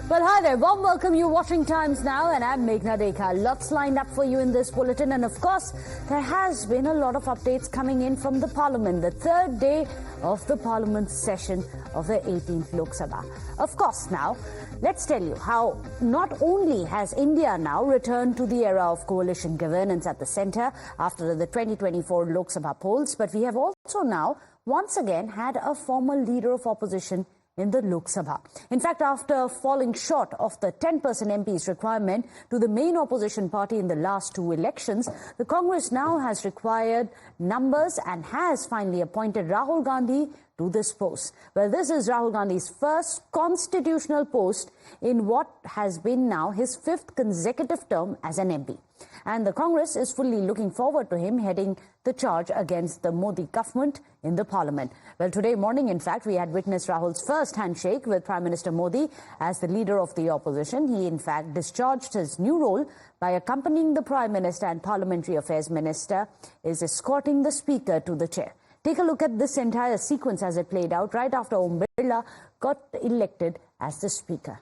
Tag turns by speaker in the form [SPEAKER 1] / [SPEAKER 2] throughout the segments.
[SPEAKER 1] Well, hi there. Warm welcome. You're watching Times Now, and I'm Meghna Dekha. Lots lined up for you in this bulletin. And of course, there has been a lot of updates coming in from the Parliament, the third day of the Parliament session of the 18th Lok Sabha. Of course, now, let's tell you how not only has India now returned to the era of coalition governance at the centre after the 2024 Lok Sabha polls, but we have also now once again had a former leader of opposition in the Lok Sabha. In fact, after falling short of the 10% MPs requirement to the main opposition party in the last two elections, the Congress now has required numbers and has finally appointed Rahul Gandhi to this post. Well, this is Rahul Gandhi's first constitutional post in what has been now his fifth consecutive term as an MP. And the Congress is fully looking forward to him heading the charge against the Modi government in the Parliament. Well, today morning, in fact, we had witnessed Rahul's first handshake with Prime Minister Modi as the leader of the opposition. He, in fact, discharged his new role by accompanying the Prime Minister, and Parliamentary Affairs Minister is escorting the Speaker to the chair. Take a look at this entire sequence as it played out right after Birla got elected as the Speaker.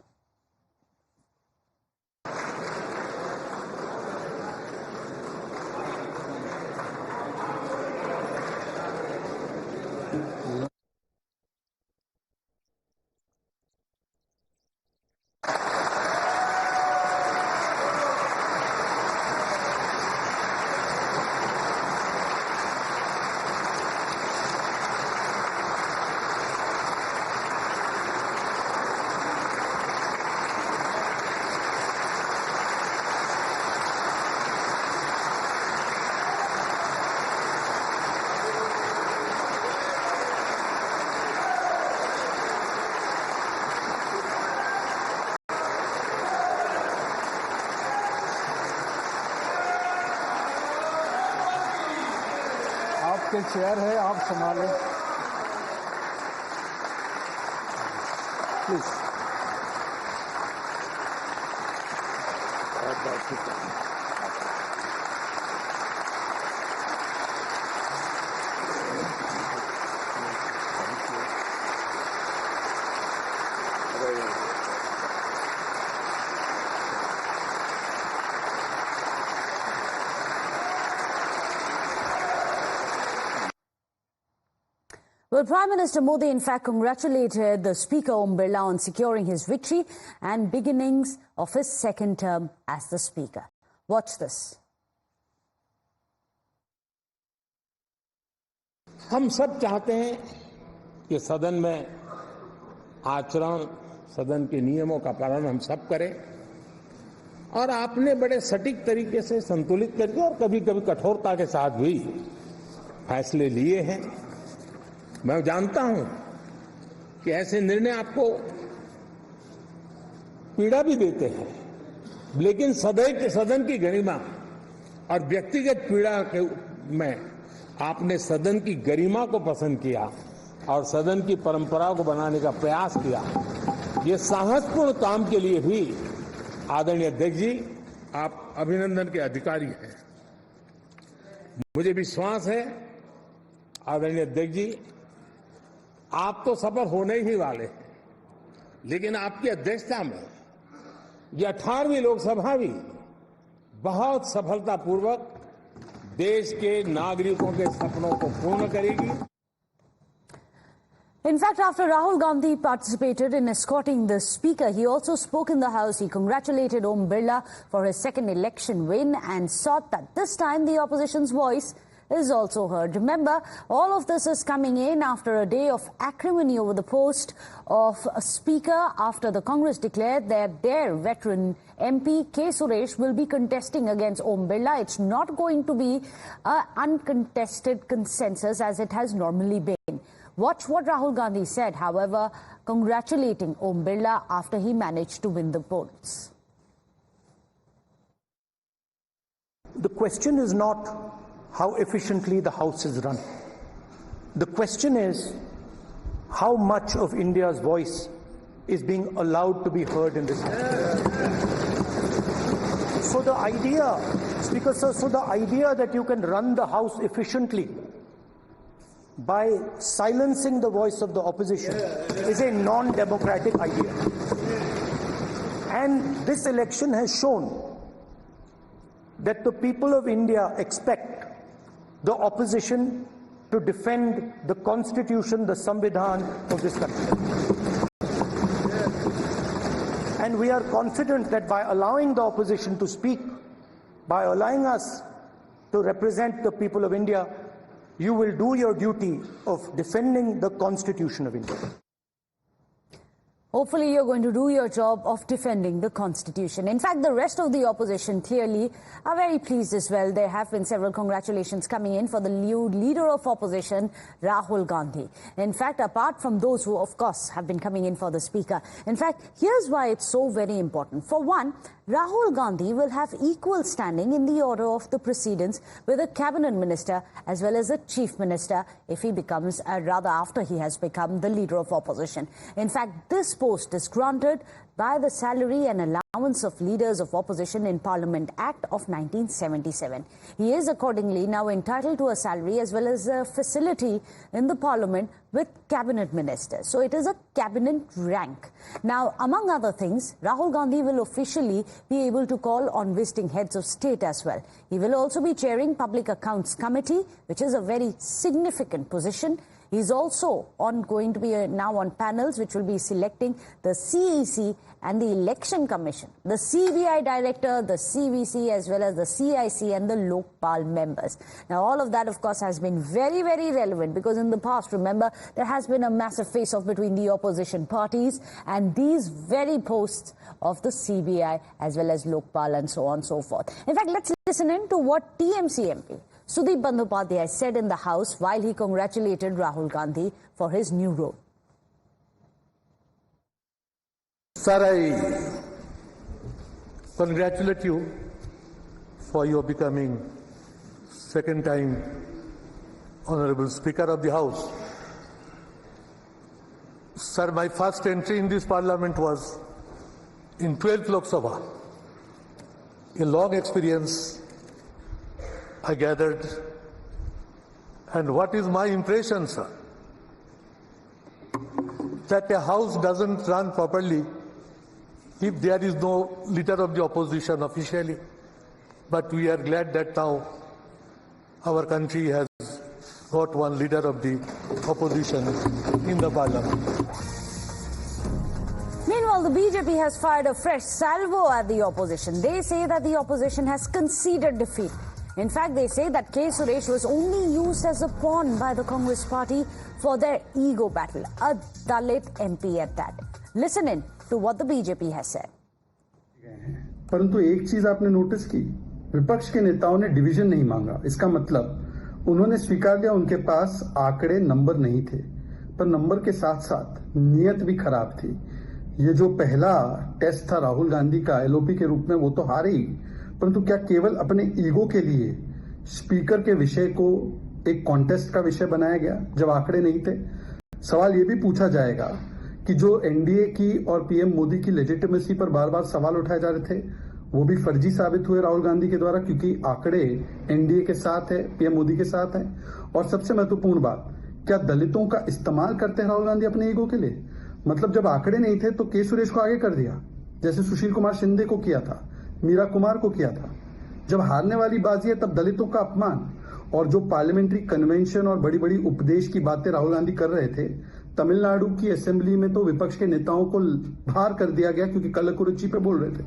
[SPEAKER 2] आपके chair है, आप संभालें please.
[SPEAKER 1] Well, Prime Minister Modi, in fact, congratulated the Speaker Om Birla on securing his victory and beginnings of his second term as the Speaker. Watch this.
[SPEAKER 3] हम सब चाहते हैं कि सदन में आचरण, सदन के नियमों का पालन हम सब करें, और आपने बड़े सटीक तरीके से संतुलित करके और कभी-कभी कठोरता के साथ भी फैसले लिए हैं। मैं जानता हूं कि ऐसे निर्णय आपको पीड़ा भी देते हैं, लेकिन सदन की गरिमा और व्यक्तिगत पीड़ा में आपने सदन की गरिमा को पसंद किया और सदन की परंपरा को बनाने का प्रयास किया। ये साहसपूर्ण काम के लिए भी आदरणीय अध्यक्ष जी, आप अभिनंदन के अधिकारी हैं। मुझे विश्वास है आदरणीय अध्यक्ष जी, आप तो सफल होने ही वाले हैं, लेकिन आपकी अध्यक्षता में ये 18वीं लोकसभा भी बहुत सफलतापूर्वक देश के नागरिकों के सपनों को पूर्ण करेगी।
[SPEAKER 1] In fact, after Rahul Gandhi participated in escorting the Speaker, he also spoke in the House. He congratulated Om Birla for his second election win and sought that this time the opposition's voice is also heard. Remember, all of this is coming in after a day of acrimony over the post of a Speaker after the Congress declared that their veteran MP K. Suresh will be contesting against Om Birla. It's not going to be an uncontested consensus as it has normally been. Watch what Rahul Gandhi said, however, congratulating Om Birla after he managed to win the polls.
[SPEAKER 4] The question is not how efficiently the House is run. The question is how much of India's voice is being allowed to be heard in this House. So the idea, Speaker Sir, so the idea that you can run the House efficiently by silencing the voice of the opposition is a non-democratic idea. And this election has shown that the people of India expect the opposition to defend the constitution, the Samvidhan of this country. And we are confident that by allowing the opposition to speak, by allowing us to represent the people of India, you will do your duty of defending the constitution of India.
[SPEAKER 1] Hopefully you're going to do your job of defending the constitution. In fact, the rest of the opposition clearly are very pleased as well. There have been several congratulations coming in for the leader of opposition, Rahul Gandhi. In fact, apart from those who, of course, have been coming in for the speaker. In fact, here's why it's so very important. For one, Rahul Gandhi will have equal standing in the order of the precedence with a cabinet minister as well as a chief minister if he becomes, rather after he has become the leader of opposition. In fact, this post is granted by the Salary and Allowance of Leaders of Opposition in Parliament Act of 1977. He is accordingly now entitled to a salary as well as a facility in the Parliament with cabinet ministers. So it is a cabinet rank. Now, among other things, Rahul Gandhi will officially be able to call on visiting heads of state as well. He will also be chairing Public Accounts Committee, which is a very significant position. He's also going to be now on panels which will be selecting the CEC and the Election Commission, the CBI Director, the CVC as well as the CIC and the Lokpal members. Now all of that of course has been very, very relevant because in the past, remember, there has been a massive face-off between the opposition parties and these very posts of the CBI as well as Lokpal and so on and so forth. In fact, let's listen in to what TMC MP Sudeep Bandyopadhyay said in the House while he congratulated Rahul Gandhi for his new role.
[SPEAKER 5] Sir, I congratulate you for your becoming second time Honorable Speaker of the House. Sir, my first entry in this Parliament was in 12th Lok Sabha. A long experience I gathered. And what is my impression, sir? That a house doesn't run properly if there is no leader of the opposition officially. But we are glad that now our country has got one leader of the opposition in the Parliament.
[SPEAKER 1] Meanwhile, the BJP has fired a fresh salvo at the opposition. They say that the opposition has conceded defeat. In fact, they say that K. Suresh was only used as a pawn by the Congress party for their ego battle, a Dalit MP at that. Listen in to what the BJP has said.
[SPEAKER 6] परंतु एक चीज आपने notice की, विपक्ष के नेताओं ने division नहीं मांगा। इसका मतलब उन्होंने स्वीकार लिया उनके पास आंकड़े नंबर नहीं थे, पर नंबर के साथ साथ नियत भी खराब थी। ये जो पहला टेस्ट था राहुल गांधी का एलओपी के रूप में, वो तो हारे ही, परंतु क्या केवल अपने ईगो के लिए स्पीकर के विषय को एक कॉन्टेस्ट का विषय बनाया गया जब आंकड़े नहीं थे? सवाल ये भी पूछा जाएगा कि जो एनडीए की और पीएम मोदी की लेजिटिमेसी पर बार बार सवाल उठाए जा रहे थे, वो भी फर्जी साबित हुए राहुल गांधी के द्वारा, क्योंकि आंकड़े एनडीए के साथ है, पीएम मोदी के साथ है। और सबसे महत्वपूर्ण बात, क्या दलितों का इस्तेमाल करते हैं राहुल गांधी अपने ईगो के लिए? मतलब जब आंकड़े नहीं थे तो के सुरेश को आगे कर दिया, जैसे सुशील कुमार शिंदे को किया था, मीरा कुमार को किया था। जब हारने वाली बाजी है तब दलितों का अपमान। और जो पार्लियामेंट्री कन्वेंशन और बड़ी बड़ी उपदेश की बातें राहुल गांधी कर रहे थे, तमिलनाडु की असेंबली में तो विपक्ष के नेताओं को बाहर कर दिया गया क्योंकि कलकुरिची पे बोल रहे थे।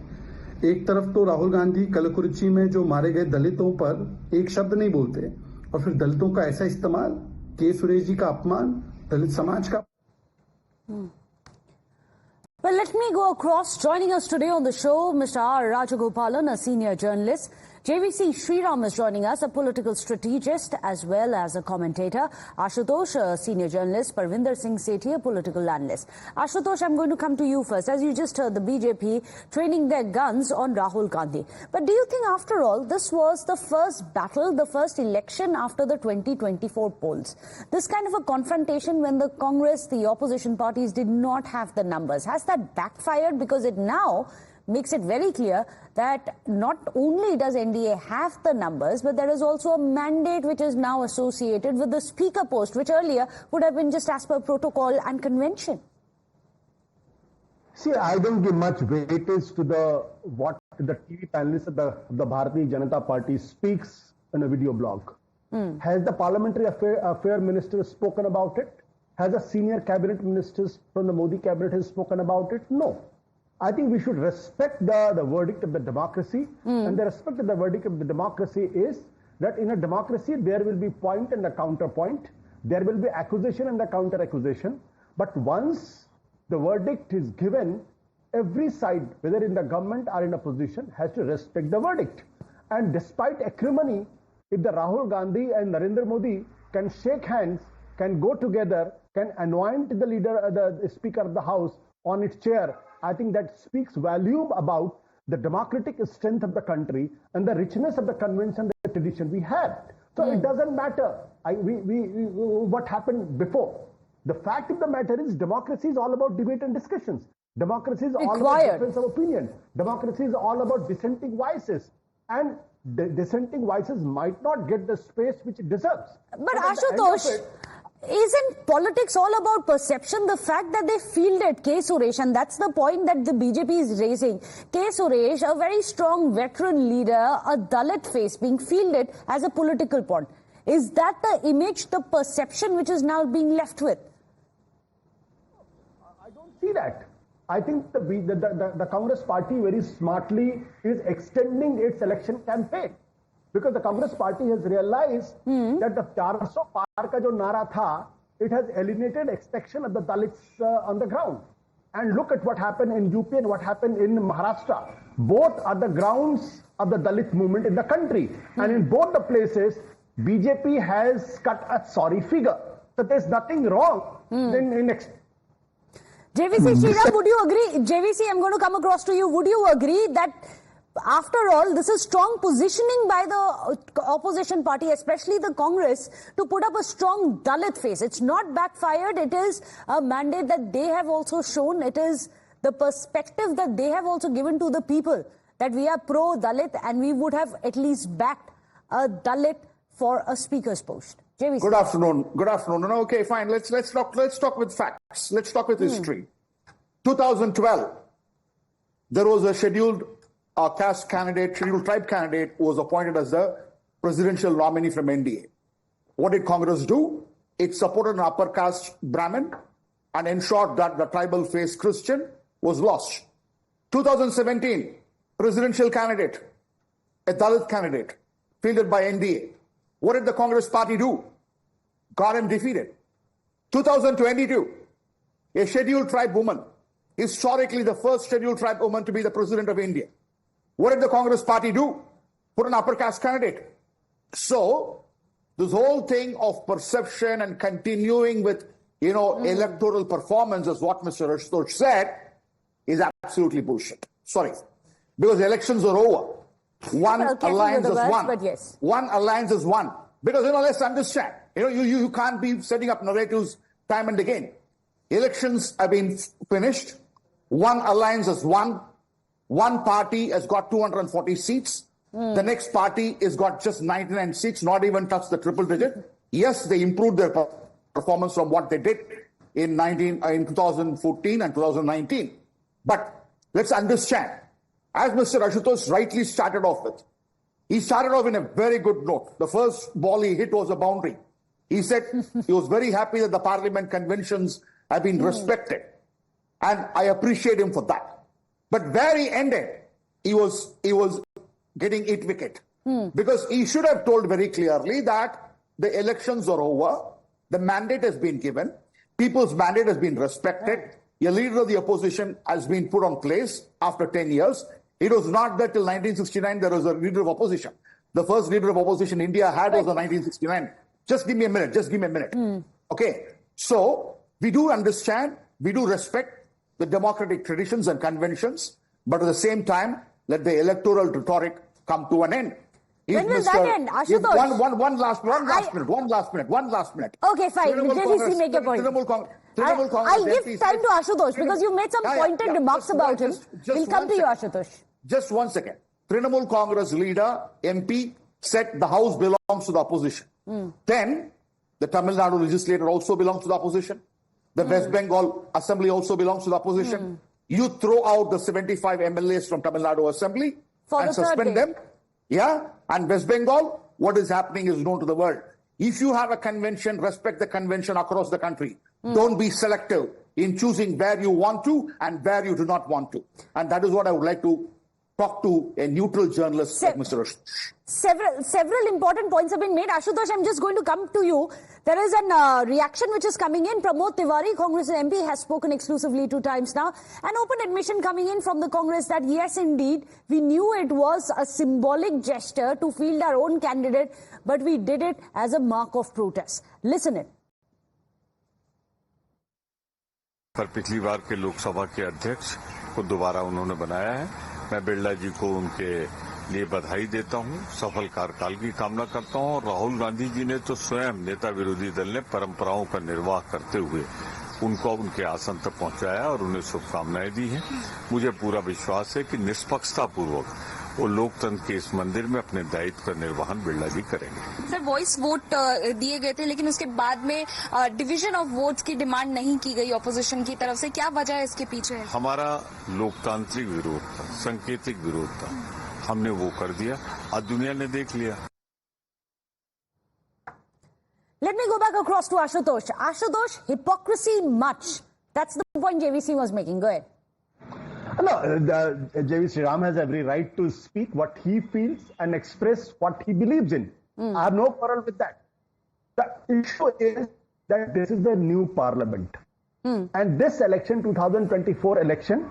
[SPEAKER 6] एक तरफ तो राहुल गांधी कलकुरिची में जो मारे गए दलितों पर एक शब्द नहीं बोलते, और फिर दलितों का ऐसा इस्तेमाल, के सुरेश जी का अपमान, दलित समाज का।
[SPEAKER 1] Well, let me go across. Joining us today on the show, Mr. R. Rajagopalan, a senior journalist. JVC Sriram is joining us, a political strategist as well as a commentator. Ashutosh, a senior journalist. Parvinder Singh Sethi, a political analyst. Ashutosh, I'm going to come to you first. As you just heard, the BJP training their guns on Rahul Gandhi. But do you think, after all, this was the first battle, the first election after the 2024 polls? This kind of a confrontation when the Congress, the opposition parties did not have the numbers. Has that backfired? Because it now makes it very clear that not only does NDA have the numbers, but there is also a mandate which is now associated with the speaker post, which earlier would have been just as per protocol and convention.
[SPEAKER 7] See, I don't give much weightage to what the TV panelist of the Bharatiya Janata Party speaks in a video blog. Has the Parliamentary Affair Minister spoken about it? Has a senior cabinet ministers from the Modi cabinet has spoken about it? No. I think we should respect the verdict of the democracy. And the respect of the verdict of the democracy is that in a democracy, there will be point and a counterpoint. There will be accusation and a counter accusation. But once the verdict is given, every side, whether in the government or in opposition, has to respect the verdict. And despite acrimony, if the Rahul Gandhi and Narendra Modi can shake hands, can go together, can anoint the the Speaker of the House on its chair, I think that speaks volume about the democratic strength of the country and the richness of the convention, the tradition we had. So it doesn't matter what happened before. The fact of the matter is democracy is all about debate and discussions. Democracy is all about difference of opinion. Democracy is all about dissenting voices. And the dissenting voices might not get the space which it deserves.
[SPEAKER 1] But Ashutosh, isn't politics all about perception? The fact that they fielded K. Suresh, and that's the point that the BJP is raising. K. Suresh, a very strong veteran leader, a Dalit face being fielded as a political pawn. Is that the image, the perception which is now being left with?
[SPEAKER 7] I don't see that. I think the Congress party very smartly is extending its election campaign. Because the Congress party has realized that the 400 par ka jo nara tha, it has alienated expectation of the Dalits on the ground. And look at what happened in UP and what happened in Maharashtra. Both are the grounds of the Dalit movement in the country. And in both the places, BJP has cut a sorry figure. So there's nothing wrong in
[SPEAKER 1] JVC Sriram, would you agree? JVC, I'm going to come across to you. Would you agree that after all, this is strong positioning by the opposition party, especially the Congress, to put up a strong Dalit face? It's not backfired. It is a mandate that they have also shown. It is the perspective that they have also given to the people, that we are pro-Dalit and we would have at least backed a Dalit for a speaker's post. JVC.
[SPEAKER 8] Good afternoon. Good afternoon. No, okay, fine. Let's talk with facts. Let's talk with history. 2012, there was a scheduled caste candidate, scheduled tribe candidate, who was appointed as the presidential nominee from NDA. What did Congress do? It supported an upper caste Brahmin and ensured that the tribal faced Christian was lost. 2017, presidential candidate, a Dalit candidate, fielded by NDA. What did the Congress party do? Got him defeated. 2022, a scheduled tribe woman, historically the first scheduled tribe woman to be the president of India. What did the Congress party do? Put an upper caste candidate. So, this whole thing of perception and continuing with, electoral performance, as what Mr. Ashutosh said, is absolutely bullshit. Sorry. Because elections are over. One alliance is won.
[SPEAKER 1] But yes.
[SPEAKER 8] One alliance is won. Because, let's understand. You can't be setting up narratives time and again. Elections have been finished. One alliance has won. One party has got 240 seats. The next party has got just 99 seats, not even touched the triple digit. Yes, they improved their performance from what they did in 2014 and 2019. But let's understand, as Mr. Ashutosh rightly started off with, he started off in a very good note. The first ball he hit was a boundary. He said he was very happy that the parliament conventions have been respected. And I appreciate him for that. But where he ended, he was getting it wicked. Because he should have told very clearly that the elections are over, the mandate has been given, people's mandate has been respected, a leader of the opposition has been put on place after 10 years. It was not that till 1969 there was a leader of opposition. The first leader of opposition India had was in 1969. Just give me a minute. Okay. So, we do understand, we do respect the democratic traditions and conventions, but at the same time, let the electoral rhetoric come to an end.
[SPEAKER 1] When will that end, Ashutosh?
[SPEAKER 8] One last minute.
[SPEAKER 1] Okay, fine. JVC, make your point. I'll give time to Ashutosh because you made some pointed remarks about him. We'll come to you, Ashutosh.
[SPEAKER 8] Just 1 second. Trinamool Congress leader, MP, said the House belongs to the opposition. Then, the Tamil Nadu legislature also belongs to the opposition. The West Bengal Assembly also belongs to the opposition. You throw out the 75 MLAs from Tamil Nadu Assembly and suspend them. Yeah. And West Bengal, what is happening is known to the world. If you have a convention, respect the convention across the country. Don't be selective in choosing where you want to and where you do not want to. And that is what I would like to talk to a neutral journalist like Mr. Ashutosh.
[SPEAKER 1] Several important points have been made. Ashutosh, I'm just going to come to you. There is a reaction which is coming in. Pramod Tiwari, Congress MP, has spoken exclusively 2 times now. An open admission coming in from the Congress that yes, indeed, we knew it was a symbolic gesture to field our own candidate, but we did it as a mark of protest. Listen it.
[SPEAKER 9] पर पिछली बार के लोकसभा के अध्यक्ष को दोबारा उन्होंने बनाया है। मैं बिरला जी को उनके लिए बधाई देता हूं, सफल कार्यकाल की कामना करता हूं। और राहुल गांधी जी ने तो स्वयं नेता विरोधी दल ने परंपराओं का निर्वाह करते हुए उनको उनके आसन तक पहुंचाया और उन्हें शुभकामनाएं दी हैं। मुझे पूरा विश्वास है कि निष्पक्षता पूर्वक वो लोकतंत्र के इस मंदिर में अपने दायित्व का निर्वहन बिरला जी करेंगे।
[SPEAKER 10] सर, वॉइस वोट दिए गए थे, लेकिन उसके बाद में डिवीजन ऑफ वोट्स की डिमांड नहीं की गई ऑपोजिशन की तरफ से। क्या वजह है इसके पीछे?
[SPEAKER 9] हमारा लोकतांत्रिक विरोध था, सांकेतिक विरोध था, हमने वो कर दिया, आज दुनिया ने देख लिया।
[SPEAKER 1] Let me go back across to Ashutosh. Ashutosh, hypocrisy much. That's the point JVC was making. Go ahead.
[SPEAKER 7] No, JV Sriram has every right to speak what he feels and express what he believes in. I have no quarrel with that. The issue is that this is the new parliament. And this election, 2024 election,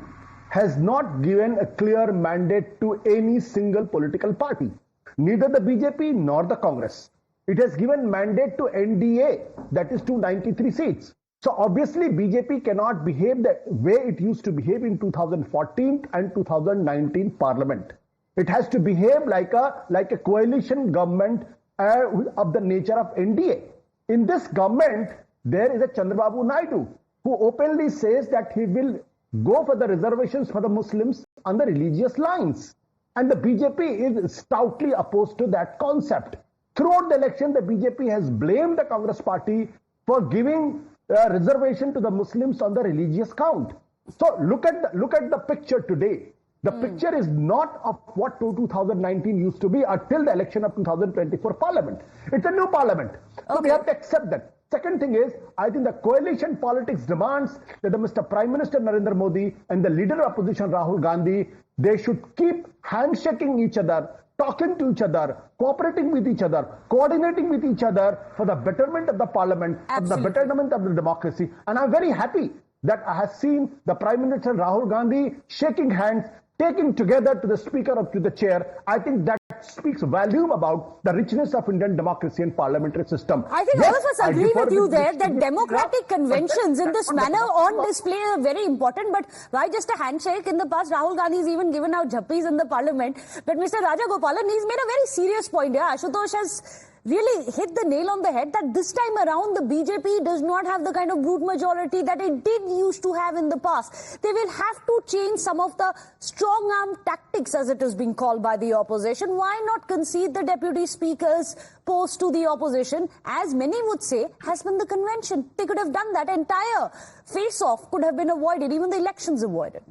[SPEAKER 7] has not given a clear mandate to any single political party. Neither the BJP nor the Congress. It has given mandate to NDA, that is 293 seats. So obviously BJP cannot behave the way it used to behave in 2014 and 2019 parliament. It has to behave like a coalition government of the nature of NDA. In this government, there is a Chandrababu Naidu who openly says that he will go for the reservations for the Muslims on the religious lines. And the BJP is stoutly opposed to that concept. Throughout the election, the BJP has blamed the Congress party for giving reservation to the Muslims on the religious count. So look at the picture today. The picture is not of what 2019 used to be until the election of 2024 parliament. It's a new parliament. So we have to accept that. Second thing is, I think the coalition politics demands that the Mr. Prime Minister Narendra Modi and the leader of opposition Rahul Gandhi, they should keep handshaking each other, talking to each other, cooperating with each other, coordinating with each other for the betterment of the parliament, for the betterment of the democracy. And I'm very happy that I have seen the Prime Minister Rahul Gandhi shaking hands, taking together to the speaker to the chair. I think that speaks volume about the richness of Indian democracy and parliamentary system.
[SPEAKER 1] I think all of us agree with you there that democratic conventions in this manner on display are very important. But why just a handshake? In the past, Rahul Gandhi has even given out jhappis in the parliament. But Mr. Rajagopalan, he's made a very serious point here. Ashutosh has really hit the nail on the head that this time around the BJP does not have the kind of brute majority that it did used to have in the past. They will have to change some of the strong arm tactics, as it is being called by the opposition. Why not concede the deputy speaker's post to the opposition, as many would say has been the convention? They could have done that. Entire face-off could have been avoided, even the elections avoided.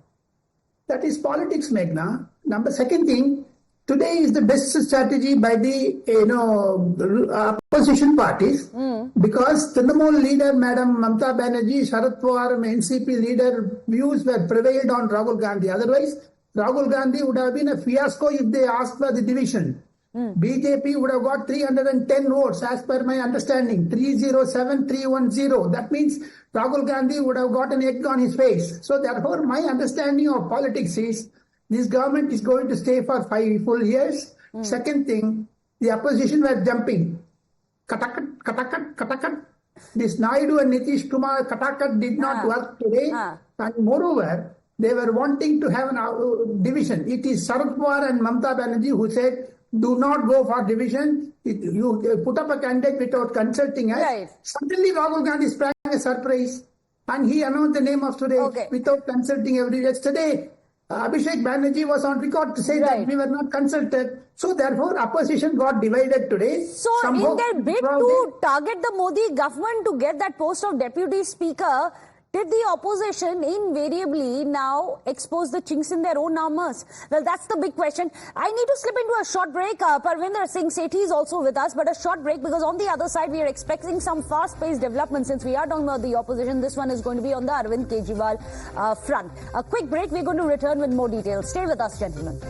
[SPEAKER 11] That is politics, Meghna. Second thing, today is the best strategy by the opposition parties because Trinamool leader Madam Mamata Banerjee, Sharad Pawar and NCP leader views were prevailed on Rahul Gandhi. Otherwise, Rahul Gandhi would have been a fiasco if they asked for the division. BJP would have got 310 votes as per my understanding, 307, 310. That means Rahul Gandhi would have got an egg on his face. So therefore, my understanding of politics is this government is going to stay for 5 full years. Second thing, the opposition were jumping. Katakat, katakat, katakat. This Naidu and Nitish Kumar katakat did not work today. And moreover, they were wanting to have a division. It is Sharad Pawar and Mamata Banerjee who said, do not go for division. You put up a candidate without consulting us. Right. Suddenly Rahul Gandhi sprang a surprise and he announced the name of today without consulting everybody. Yesterday, Abhishek Banerjee was on record to say that we were not consulted. So therefore, opposition got divided today.
[SPEAKER 1] So in their bid to target the Modi government to get that post of deputy speaker, Did the opposition invariably now expose the chinks in their own armors? Well, that's the big question. I need to slip into a short break. Parvinder Singh Sethi is also with us, but a short break because on the other side we are expecting some fast-paced development. Since we are talking about the opposition, this one is going to be on the Arvind Kejriwal front. A quick break. We're going to return with more details. Stay with us, gentlemen.